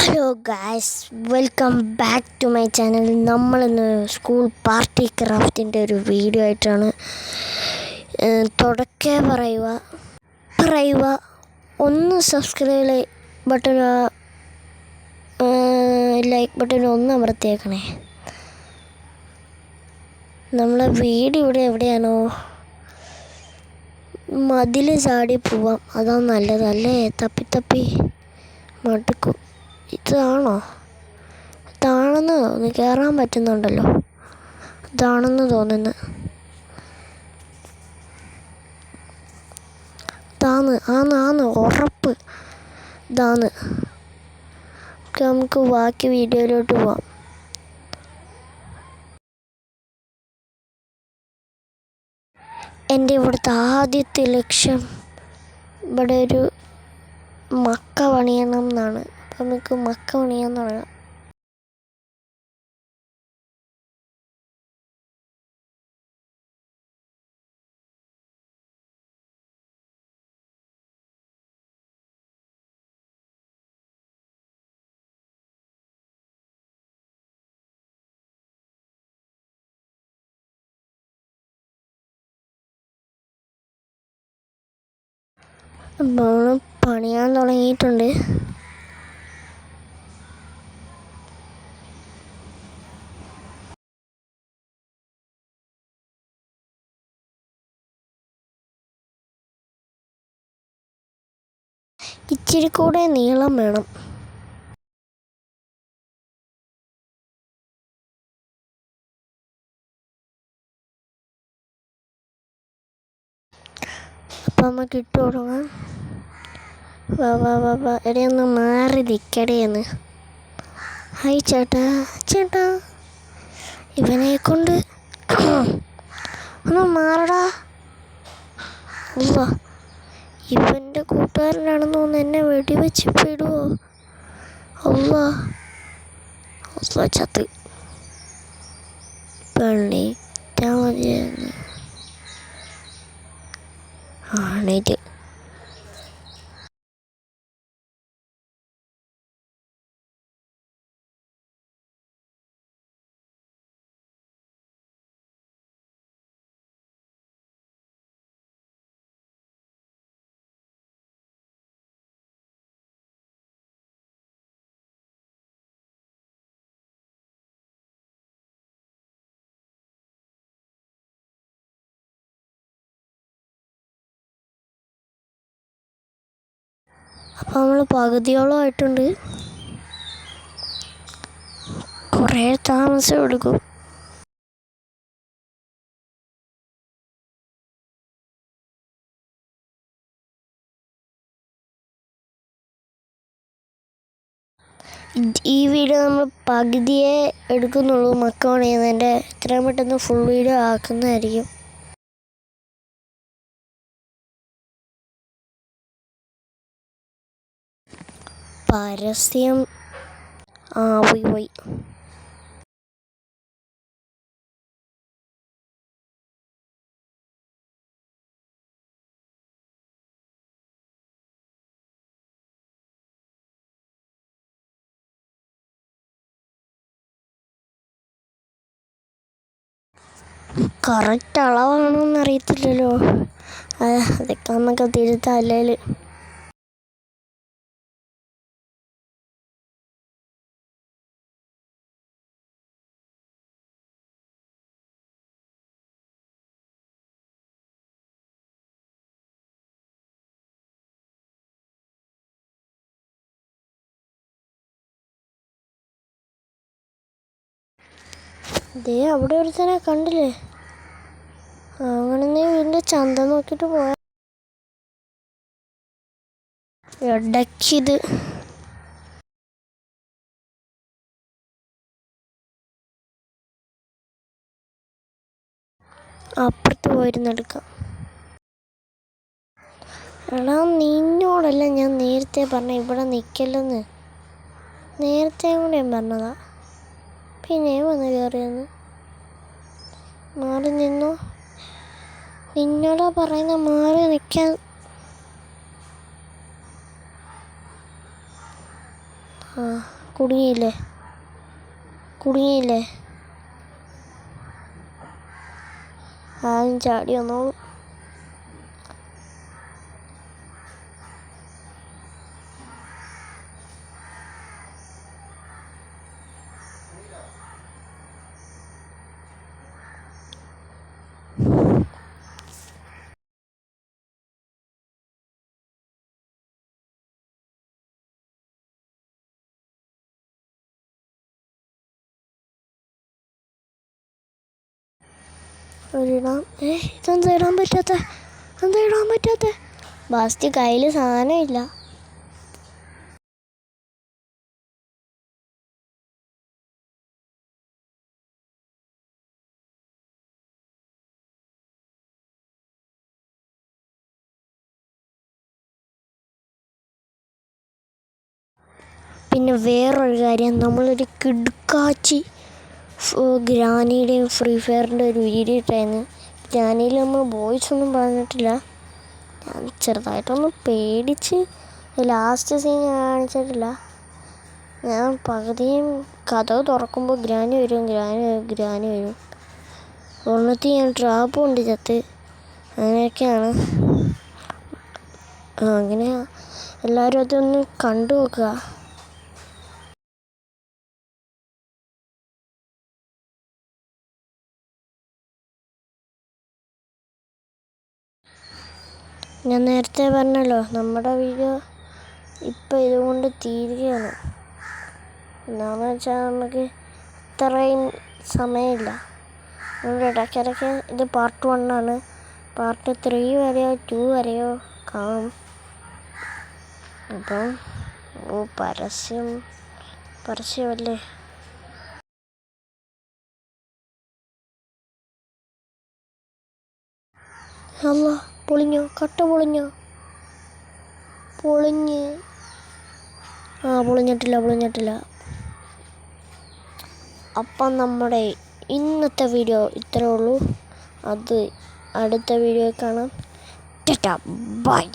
Hello guys, welcome back to my channel. നമ്മളിന്ന് school party ക്രാഫ്റ്റിൻ്റെ ഒരു വീഡിയോ ആയിട്ടാണ്. തുടക്കേ പറയുക ഒന്ന് സബ്സ്ക്രൈബ് ബട്ടൺ ലൈക്ക് ബട്ടൺ ഒന്ന് അമർത്തിയേക്കണേ. നമ്മളെ വീട് എവിടെയാണോ മതിൽ ചാടി പോവാം, അതാണ് നല്ലതല്ലേ. തപ്പി മടുക്കും. ഇതാണെന്ന് തോന്നുന്നു, കയറാൻ പറ്റുന്നുണ്ടല്ലോ. ഇതാണെന്ന് തോന്നുന്നു. ആന്ന് ഉറപ്പ് ഇതാന്ന്. നമുക്ക് ബാക്കി വീഡിയോയിലോട്ട് പോവാം. എൻ്റെ ഇവിടുത്തെ ആദ്യത്തെ ലക്ഷ്യം ഇവിടെ ഒരു മക്ക പണിയണം എന്നാണ്. അപ്പം നമുക്ക് മക്ക പണിയാൻ തുടങ്ങാം. നമ്മൾ പണിയാൻ തുടങ്ങിയിട്ടുണ്ട്. ഇച്ചിരി കൂടെ നീളം വേണം. അപ്പം നമുക്ക് ഇട്ട് തുടങ്ങാം. വാ ഇടയൊന്ന് മാറി നിൽക്കടേന്ന്. ഹായ് ചേട്ടാ ഇവനെ കൊണ്ട് ഒന്ന് മാറടാ. ഇവൻ്റെ കൂട്ടുകാരനാണെന്ന് തോന്നുന്നു. എന്നെ വെടിവെച്ച് ഇടുവോ? അള്ളാ ചത്ത് പണിട്ടാ മതിയായിരുന്നു. ആണേറ്റ് അപ്പോൾ നമ്മൾ പകുതിയോളം ആയിട്ടുണ്ട്. കുറേ താമസം എടുക്കും. ഈ വീഡിയോ നമ്മൾ പകുതിയേ എടുക്കുന്നുള്ളൂ. മക്ക പണിയുന്നതിൻ്റെ എത്രയും പെട്ടെന്ന് ഫുൾ വീഡിയോ ആക്കുന്നതായിരിക്കും. പരസ്യം പോയി. കറക്റ്റ് അളവാണോന്ന് അറിയത്തില്ലല്ലോ. അതൊക്കെ നമുക്ക് തിരുത്തല്ലേൽ. ദേ അവിടെ ഒരുത്തനെ കണ്ടില്ലേ? അങ്ങനെ നീ വീണ്ടും ചന്ത നോക്കിയിട്ട് പോയാ ഇടയ്ക്കിത്. അപ്പുറത്ത് പോയിരുന്നെടുക്കാം. എടാ, നിന്നോടല്ല ഞാൻ നേരത്തെ പറഞ്ഞ ഇവിടെ നിൽക്കല്ലെന്ന്. നേരത്തെ കൂടെ ഞാൻ പറഞ്ഞതാ. പിന്നെയും വന്ന് കയറിയെന്ന്. മാറി നിന്നോ. നിന്നോടാ പറയുന്ന മാറി നിൽക്കാൻ. ആ കുടുങ്ങിയില്ലേ കുടുങ്ങിയില്ലേ? ആദ്യം ചാടി വന്നോളൂ. ഒരിടാം. ഇതെന്താ ഇടാൻ പറ്റാത്ത? എന്താ ഇടാൻ പറ്റാത്ത? ബാസ്റ്റി കയ്യിൽ സാധനമില്ല. പിന്നെ വേറൊരു കാര്യം, നമ്മളൊരു കിടുക്കാച്ചി ഗ്രാനിയുടെയും ഫ്രീ ഫയറിൻ്റെ ഒരു വീഡിയോ ഇട്ടായിരുന്നു. ഗ്രാനിയിൽ നമ്മൾ വോയിസ് ഒന്നും പറഞ്ഞിട്ടില്ല. ഞാൻ ചെറുതായിട്ടൊന്ന് പേടിച്ച് ലാസ്റ്റ് സീൻ കാണിച്ചിട്ടില്ല. ഞാൻ പകുതിയും കഥ തുറക്കുമ്പോൾ ഗ്രാനി വരും. ഒരെണ്ണത്തിൽ ഞാൻ ട്രാപ്പ് കൊണ്ട് ചത്ത്. അങ്ങനെയൊക്കെയാണ്. അങ്ങനെ എല്ലാവരും അതൊന്ന് കണ്ടു നോക്കുക. ഞാൻ നേരത്തെ പറഞ്ഞല്ലോ, നമ്മുടെ വീഡിയോ ഇപ്പം ഇതുകൊണ്ട് തീരുകയാണ്. എന്താണെന്ന് വെച്ചാൽ നമുക്ക് ഇത്രയും സമയമില്ല. നമ്മുടെ ഇടയ്ക്കിടയ്ക്ക് ഇത് പാർട്ട് 1 ആണ്. പാർട്ട് 3 വരെയോ 2 വരെയോ കാണും. അപ്പം പരസ്യമല്ലേ. അല്ല, പൊളിഞ്ഞോ? കട്ട പൊളിഞ്ഞോ? പൊളിഞ്ഞിട്ടില്ല. അപ്പം നമ്മുടെ ഇന്നത്തെ വീഡിയോ ഇത്രേ ഉള്ളൂ. അത് അടുത്ത വീഡിയോ കാണാം. ടാറ്റാ, ബൈ.